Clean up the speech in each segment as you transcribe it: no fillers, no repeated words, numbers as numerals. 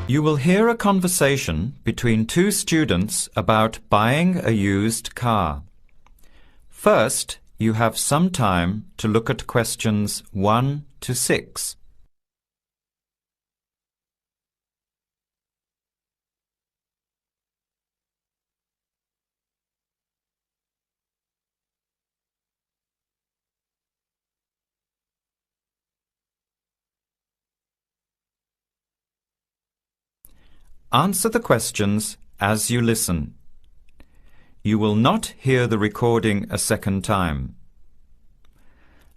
You will hear a conversation between two students about buying a used car. First, you have some time to look at questions 1 to 6. Answer the questions as you listen. You will not hear the recording a second time.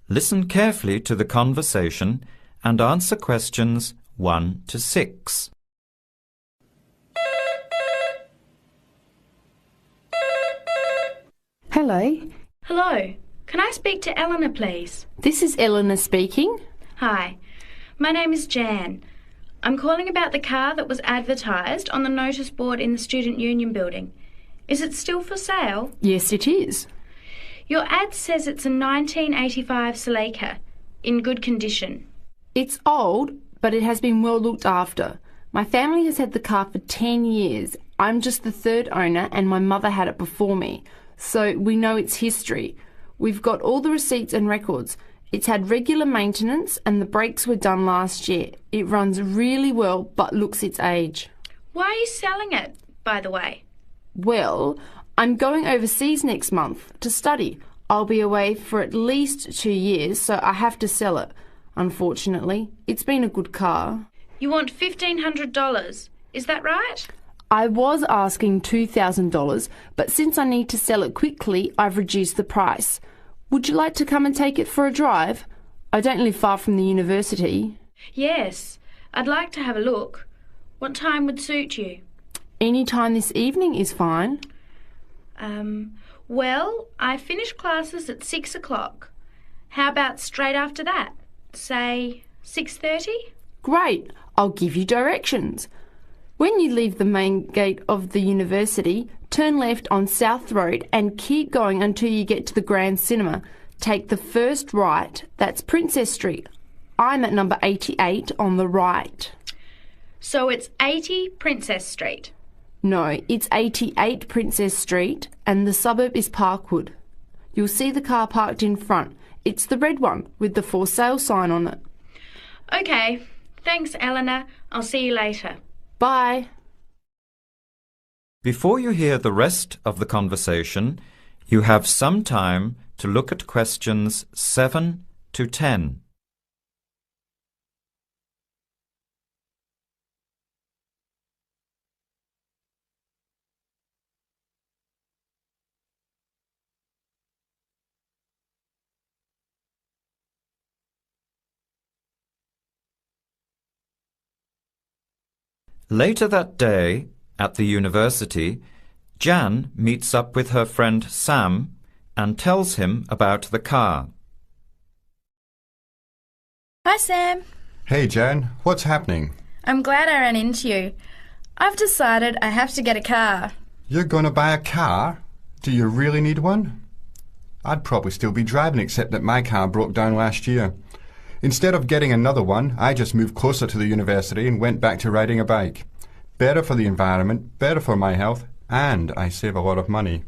Listen carefully to the conversation and answer questions 1 to 6. Hello. Hello. Can I speak to Eleanor, please? This is Eleanor speaking. Hi. My name is Jan. I'm calling about the car that was advertised on the notice board in the Student Union building. Is it still for sale? Yes, it is. Your ad says it's a 1985 Celica, in good condition. It's old, but it has been well looked after. My family has had the car for 10 years. I'm just the third owner and my mother had it before me, so we know its history. We've got all the receipts and records. It's had regular maintenance and the brakes were done last year. It runs really well but looks its age. Why are you selling it, by the way? Well, I'm going overseas next month to study. I'll be away for at least 2 years, so I have to sell it. Unfortunately, it's been a good car. You want $1,500, is that right? I was asking $2,000, but since I need to sell it quickly, I've reduced the price. Would you like to come and take it for a drive? I don't live far from the university. Yes, I'd like to have a look. What time would suit you? Any time this evening is fine. Well, I finish classes at 6 o'clock. How about straight after that? Say 6:30? Great, I'll give you directions. When you leave the main gate of the university, turn left on South Road and keep going until you get to the Grand Cinema. Take the first right, that's Princess Street. I'm at number 88 on the right. So it's 80 Princess Street? No, it's 88 Princess Street and the suburb is Parkwood. You'll see the car parked in front. It's the red one with the for sale sign on it. OK, thanks Eleanor. I'll see you later. Bye. Before you hear the rest of the conversation, you have some time to look at questions 7 to 10. Later that day, at the university, Jan meets up with her friend Sam and tells him about the car. Hi, Sam. Hey, Jan. What's happening? I'm glad I ran into you. I've decided I have to get a car. You're going to buy a car? Do you really need one? I'd probably still be driving, except that my car broke down last year. Instead of getting another one, I just moved closer to the university and went back to riding a bike. Better for the environment, better for my health, and I save a lot of money.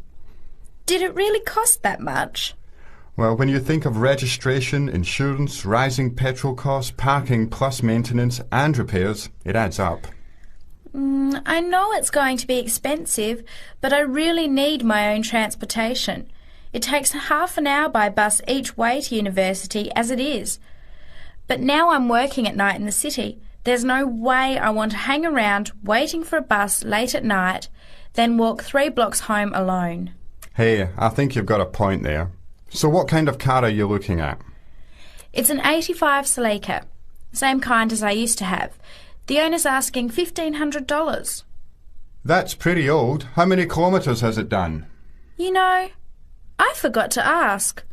Did it really cost that much? Well, when you think of registration, insurance, rising petrol costs, parking plus maintenance and repairs, it adds up. I know it's going to be expensive, but I really need my own transportation. It takes half an hour by bus each way to university as it is. But now I'm working at night in the city. There's no way I want to hang around waiting for a bus late at night, then walk 3 blocks home alone. Hey, I think you've got a point there. So what kind of car are you looking at? It's an 85 Celica, same kind as I used to have. The owner's asking $1,500. That's pretty old. How many kilometres has it done? You know, I forgot to ask.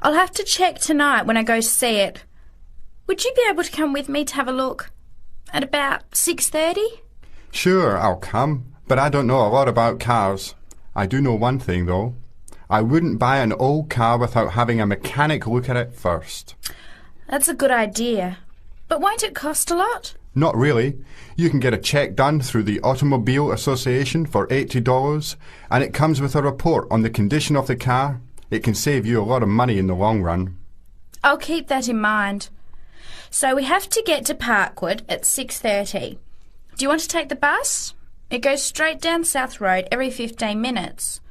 I'll have to check tonight when I go to see it. Would you be able to come with me to have a look? At about 6:30? Sure, I'll come, but I don't know a lot about cars. I do know one thing, though. I wouldn't buy an old car without having a mechanic look at it first. That's a good idea. But won't it cost a lot? Not really. You can get a check done through the Automobile Association for $80, and it comes with a report on the condition of the car. It can save you a lot of money in the long run. I'll keep that in mind. So we have to get to Parkwood at 6:30. Do you want to take the bus? It goes straight down South Road every 15 minutes.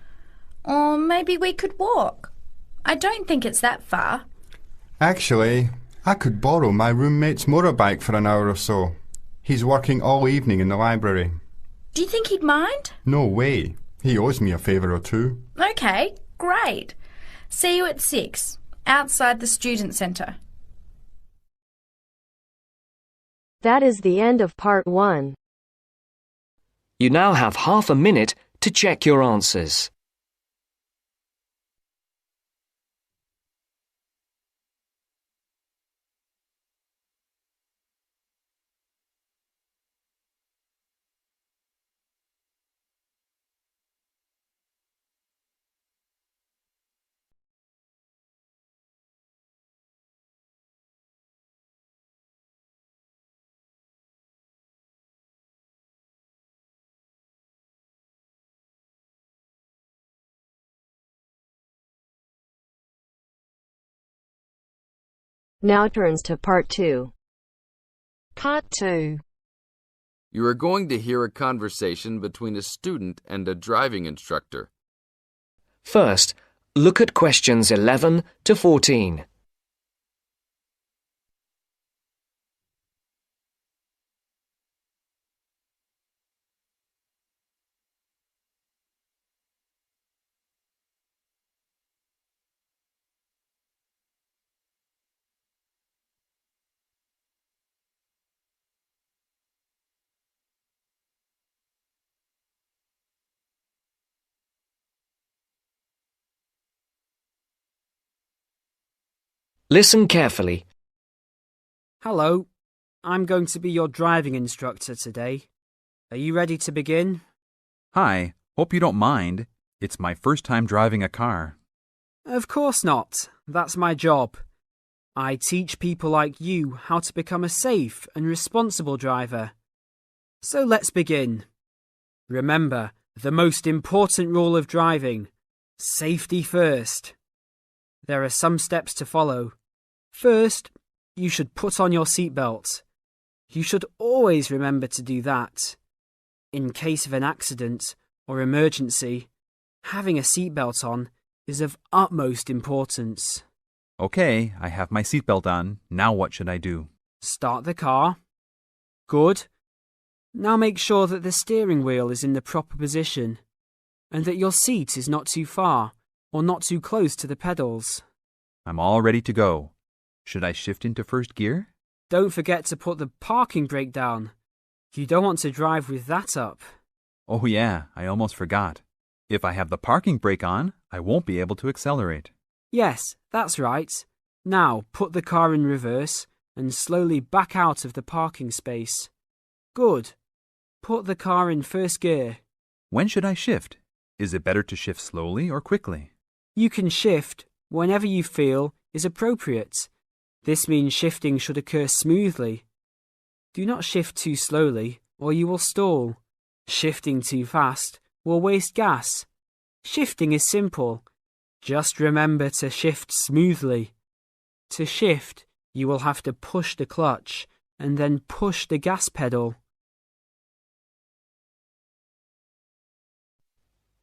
Or maybe we could walk. I don't think it's that far. Actually, I could borrow my roommate's motorbike for an hour or so. He's working all evening in the library. Do you think he'd mind? No way. He owes me a favour or two. Okay, great. See you at 6, outside the student centre. That is the end of part 1. You now have half a minute to check your answers. Now turns to part 2. Part 2. You are going to hear a conversation between a student and a driving instructor. First, look at questions 11 to 14. Listen carefully. Hello, I'm going to be your driving instructor today. Are you ready to begin? Hi, hope you don't mind. It's my first time driving a car. Of course not. That's my job. I teach people like you how to become a safe and responsible driver. So let's begin. Remember, the most important rule of driving: safety first. There are some steps to follow. First, you should put on your seatbelt. You should always remember to do that. In case of an accident or emergency, having a seatbelt on is of utmost importance. Okay, I have my seatbelt on. Now what should I do? Start the car. Good. Now make sure that the steering wheel is in the proper position and that your seat is not too far or not too close to the pedals. I'm all ready to go. Should I shift into first gear? Don't forget to put the parking brake down. You don't want to drive with that up. Oh yeah, I almost forgot. If I have the parking brake on, I won't be able to accelerate. Yes, that's right. Now put the car in reverse and slowly back out of the parking space. Good. Put the car in first gear. When should I shift? Is it better to shift slowly or quickly? You can shift whenever you feel is appropriate. This means shifting should occur smoothly. Do not shift too slowly or you will stall. Shifting too fast will waste gas. Shifting is simple. Just remember to shift smoothly. To shift, you will have to push the clutch and then push the gas pedal.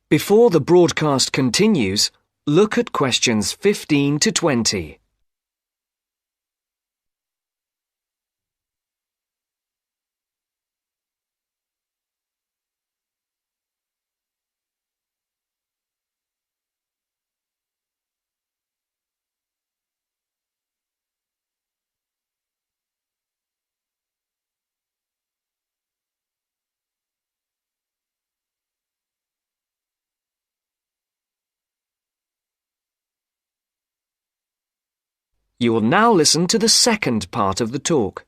Before the broadcast continues, look at questions 15 to 20. You will now listen to the second part of the talk.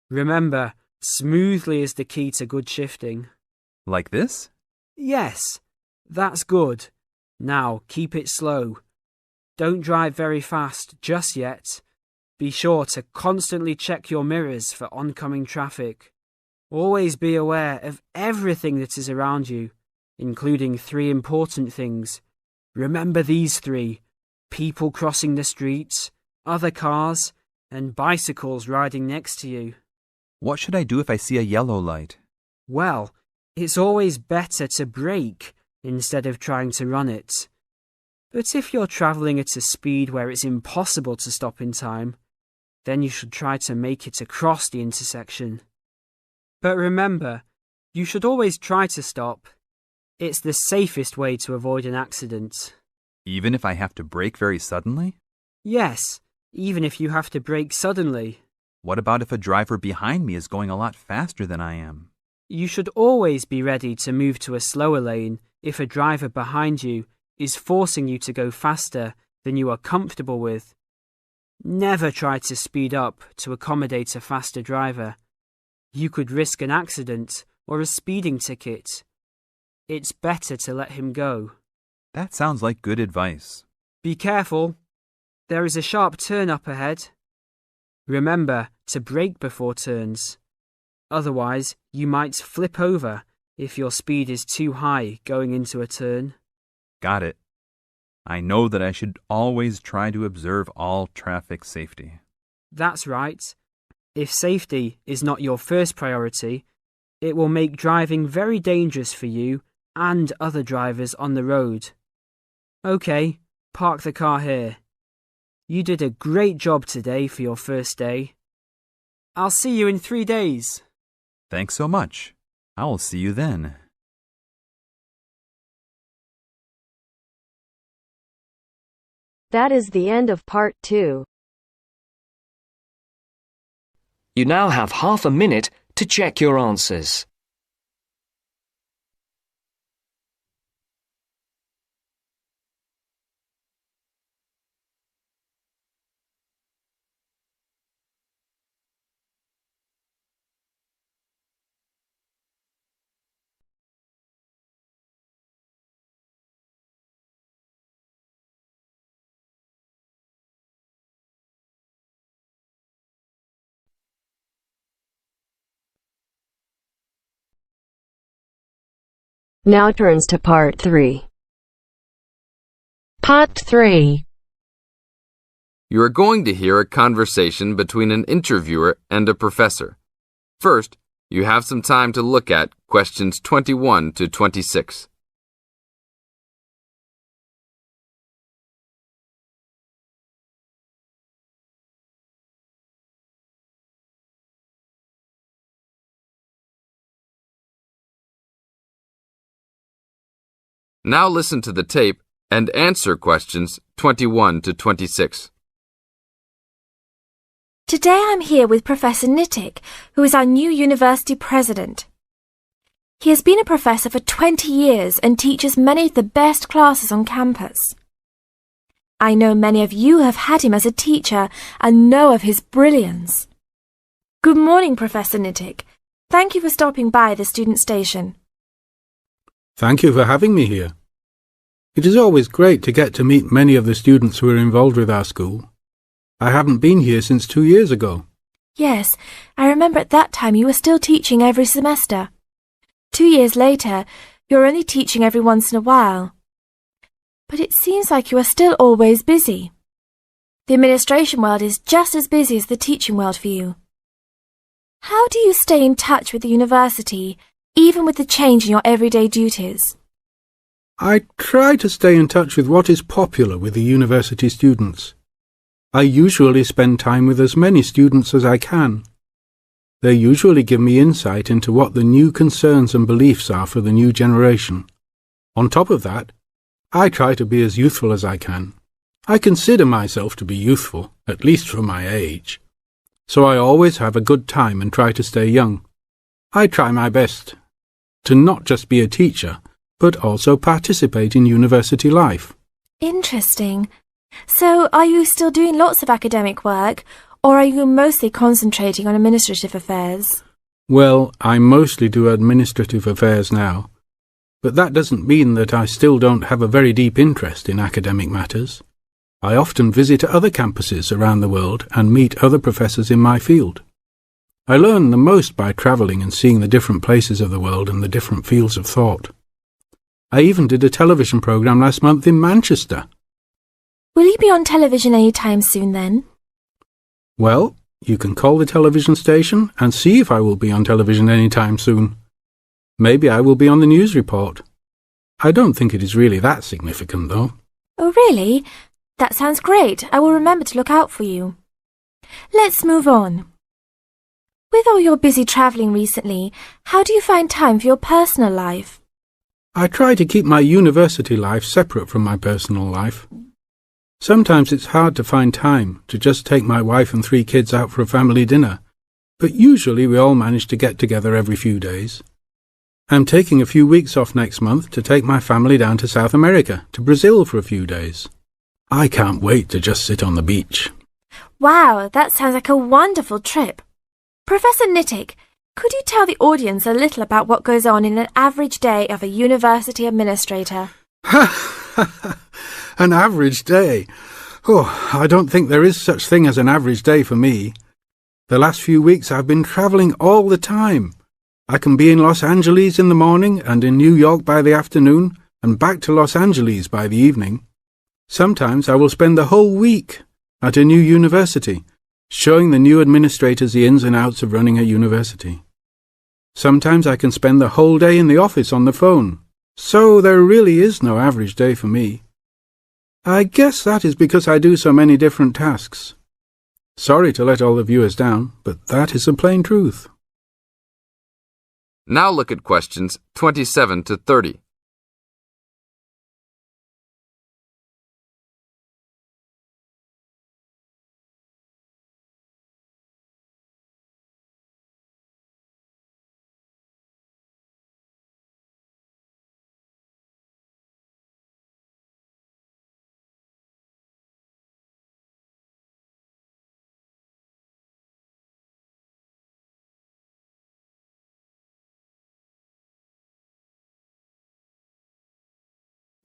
Remember, smoothly is the key to good shifting. Like this? Yes, that's good. Now keep it slow. Don't drive very fast just yet. Be sure to constantly check your mirrors for oncoming traffic. Always be aware of everything that is around you, including 3 important things. Remember these 3: people crossing the streets, other cars, and bicycles riding next to you. What should I do if I see a yellow light? Well, it's always better to brake instead of trying to run it. But if you're travelling at a speed where it's impossible to stop in time, then you should try to make it across the intersection. But remember, you should always try to stop. It's the safest way to avoid an accident. Even if I have to brake very suddenly? Yes, even if you have to brake suddenly. What about if a driver behind me is going a lot faster than I am? You should always be ready to move to a slower lane if a driver behind you is forcing you to go faster than you are comfortable with. Never try to speed up to accommodate a faster driver. You could risk an accident or a speeding ticket. It's better to let him go. That sounds like good advice. Be careful. There is a sharp turn up ahead. Remember to brake before turns. Otherwise, you might flip over if your speed is too high going into a turn. Got it. I know that I should always try to observe all traffic safety. That's right. If safety is not your first priority, it will make driving very dangerous for you and other drivers on the road. Okay, park the car here. You did a great job today for your first day. I'll see you in 3 days. Thanks so much. I will see you then. That is the end of part 2. You now have half a minute to check your answers. Now turns to part 3. Part 3. You are going to hear a conversation between an interviewer and a professor. First, you have some time to look at questions 21 to 26. Now listen to the tape and answer questions 21 to 26. Today I'm here with Professor Nittick, who is our new university president. He has been a professor for 20 years and teaches many of the best classes on campus. I know many of you have had him as a teacher and know of his brilliance. Good morning, Professor Nittick. Thank you for stopping by the student station. Thank you for having me here. It is always great to get to meet many of the students who are involved with our school. I haven't been here since 2 years ago. Yes, I remember at that time you were still teaching every semester. 2 years later, you're only teaching every once in a while. But it seems like you are still always busy. The administration world is just as busy as the teaching world for you. How do you stay in touch with the university, even with the change in your everyday duties? I try to stay in touch with what is popular with the university students. I usually spend time with as many students as I can. They usually give me insight into what the new concerns and beliefs are for the new generation. On top of that, I try to be as youthful as I can. I consider myself to be youthful, at least for my age. So I always have a good time and try to stay young. I try my best to not just be a teacher, but also participate in university life. Interesting. So, are you still doing lots of academic work, or are you mostly concentrating on administrative affairs? Well, I mostly do administrative affairs now, but that doesn't mean that I still don't have a very deep interest in academic matters. I often visit other campuses around the world and meet other professors in my field. I learn the most by travelling and seeing the different places of the world and the different fields of thought. I even did a television programme last month in Manchester. Will you be on television any time soon then? Well, you can call the television station and see if I will be on television any time soon. Maybe I will be on the news report. I don't think it is really that significant, though. Oh, really? That sounds great. I will remember to look out for you. Let's move on. With all your busy travelling recently, how do you find time for your personal life? I try to keep my university life separate from my personal life. Sometimes it's hard to find time to just take my wife and 3 kids out for a family dinner, but usually we all manage to get together every few days. I'm taking a few weeks off next month to take my family down to South America, to Brazil for a few days. I can't wait to just sit on the beach. Wow, that sounds like a wonderful trip. Professor Nittick, could you tell the audience a little about what goes on in an average day of a university administrator? An average day? Oh, I don't think there is such thing as an average day for me. The last few weeks I've been travelling all the time. I can be in Los Angeles in the morning and in New York by the afternoon and back to Los Angeles by the evening. Sometimes I will spend the whole week at a new university, showing the new administrators the ins and outs of running a university. Sometimes I can spend the whole day in the office on the phone, so there really is no average day for me. I guess that is because I do so many different tasks. Sorry to let all the viewers down, but that is the plain truth. Now look at questions 27 to 30.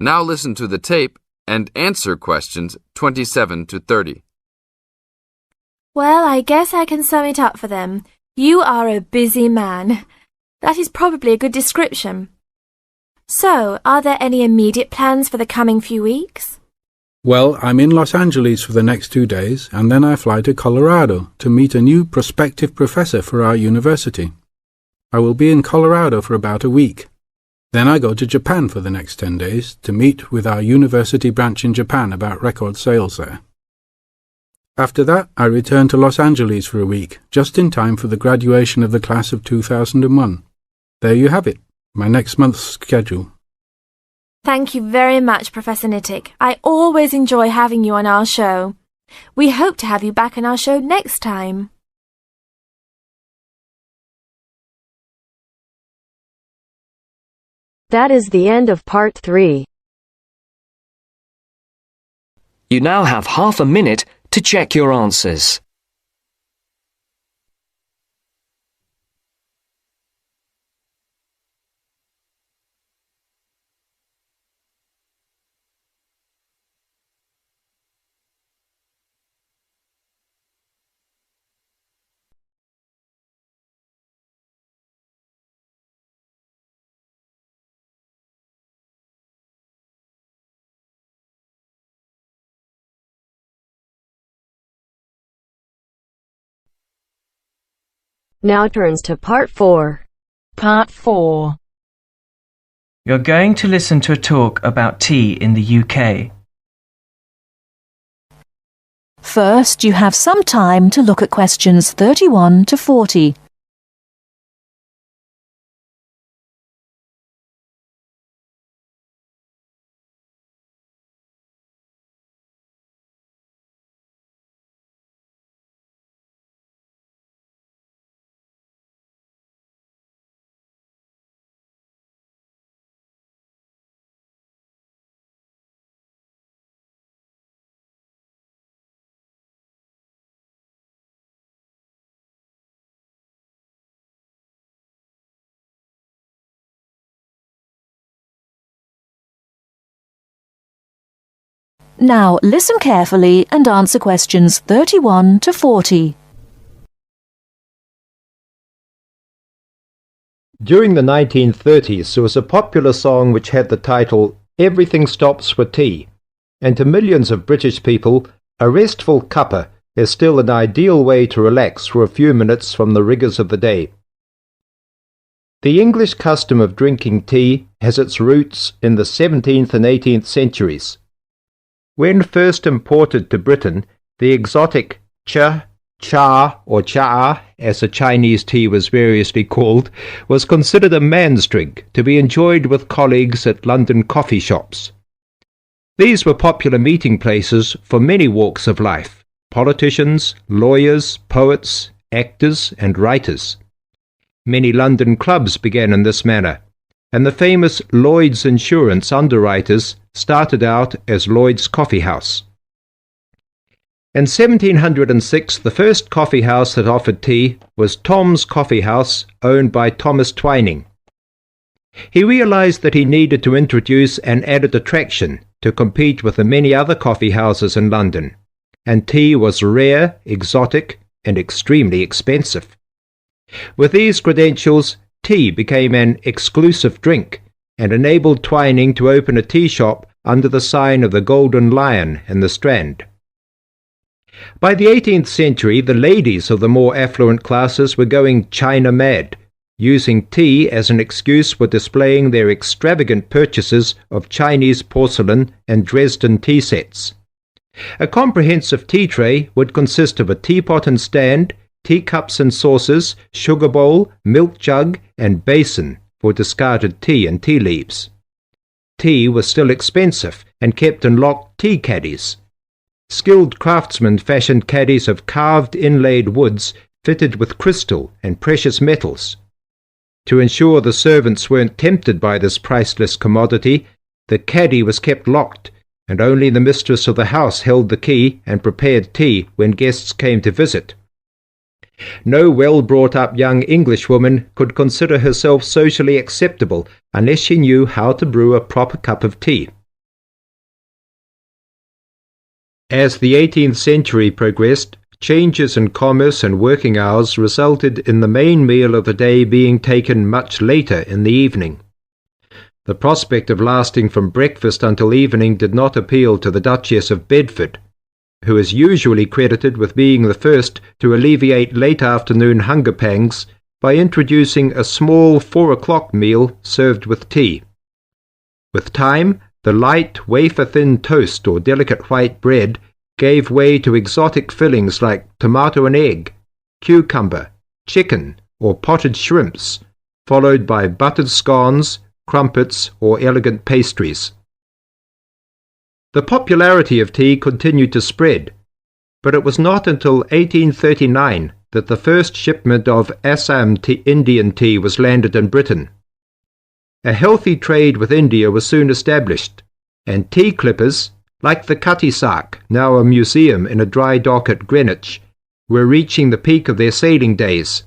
Now listen to the tape and answer questions 27 to 30. Well, I guess I can sum it up for them. You are a busy man. That is probably a good description. So, are there any immediate plans for the coming few weeks? Well, I'm in Los Angeles for the next 2 days, and then I fly to Colorado to meet a new prospective professor for our university. I will be in Colorado for about a week. Then I go to Japan for the next 10 days to meet with our university branch in Japan about record sales there. After that, I return to Los Angeles for a week, just in time for the graduation of the class of 2001. There you have it, my next month's schedule. Thank you very much, Professor Nittick. I always enjoy having you on our show. We hope to have you back on our show next time. That is the end of part 3. You now have half a minute to check your answers. Now turns to part 4. Part 4. You're going to listen to a talk about tea in the UK. First, you have some time to look at questions 31 to 40. Now listen carefully and answer questions 31 to 40. During the 1930s, there was a popular song which had the title "Everything Stops for Tea," and to millions of British people, a restful cuppa is still an ideal way to relax for a few minutes from the rigours of the day. The English custom of drinking tea has its roots in the 17th and 18th centuries. When first imported to Britain, the exotic cha, or cha, as the Chinese tea was variously called, was considered a man's drink to be enjoyed with colleagues at London coffee shops. These were popular meeting places for many walks of life: politicians, lawyers, poets, actors, and writers. Many London clubs began in this manner, and the famous Lloyd's Insurance underwriters started out as Lloyd's Coffee House. In 1706, the first coffee house that offered tea was Tom's Coffee House, owned by Thomas Twining. He realized that he needed to introduce an added attraction to compete with the many other coffee houses in London, and tea was rare, exotic, and extremely expensive. With these credentials, tea became an exclusive drink and enabled Twining to open a tea shop under the sign of the Golden Lion in the Strand. By the 18th century, the ladies of the more affluent classes were going China mad, using tea as an excuse for displaying their extravagant purchases of Chinese porcelain and Dresden tea sets. A comprehensive tea tray would consist of a teapot and stand, teacups and saucers, sugar bowl, milk jug, and basin for discarded tea and tea leaves. Tea was still expensive and kept in locked tea caddies. Skilled craftsmen fashioned caddies of carved inlaid woods fitted with crystal and precious metals. To ensure the servants weren't tempted by this priceless commodity, the caddy was kept locked, and only the mistress of the house held the key and prepared tea when guests came to visit. No well-brought-up young Englishwoman could consider herself socially acceptable unless she knew how to brew a proper cup of tea. As the 18th century progressed, changes in commerce and working hours resulted in the main meal of the day being taken much later in the evening. The prospect of lasting from breakfast until evening did not appeal to the Duchess of Bedford, who is usually credited with being the first to alleviate late afternoon hunger pangs by introducing a small 4 o'clock meal served with tea. With time, the light, wafer-thin toast or delicate white bread gave way to exotic fillings like tomato and egg, cucumber, chicken, or potted shrimps, followed by buttered scones, crumpets, or elegant pastries. The popularity of tea continued to spread, but it was not until 1839 that the first shipment of Assam Indian tea was landed in Britain. A healthy trade with India was soon established, and tea clippers, like the Cutty Sark, now a museum in a dry dock at Greenwich, were reaching the peak of their sailing days.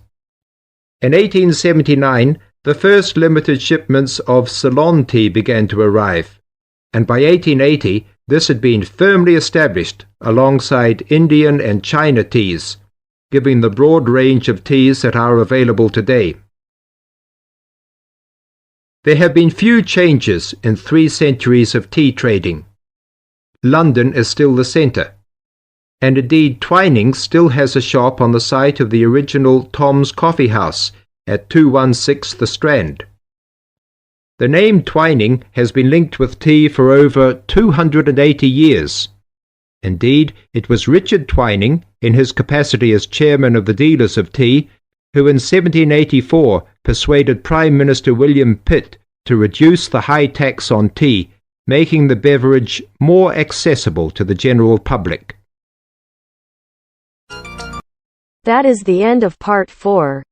In 1879, the first limited shipments of Ceylon tea began to arrive, and by 1880 this had been firmly established alongside Indian and China teas, giving the broad range of teas that are available today. There have been few changes in 3 centuries of tea trading. London is still the centre, and indeed Twining still has a shop on the site of the original Tom's Coffee House at 216 The Strand. The name Twining has been linked with tea for over 280 years. Indeed, it was Richard Twining, in his capacity as chairman of the dealers of tea, who in 1784 persuaded Prime Minister William Pitt to reduce the high tax on tea, making the beverage more accessible to the general public. That is the end of part 4.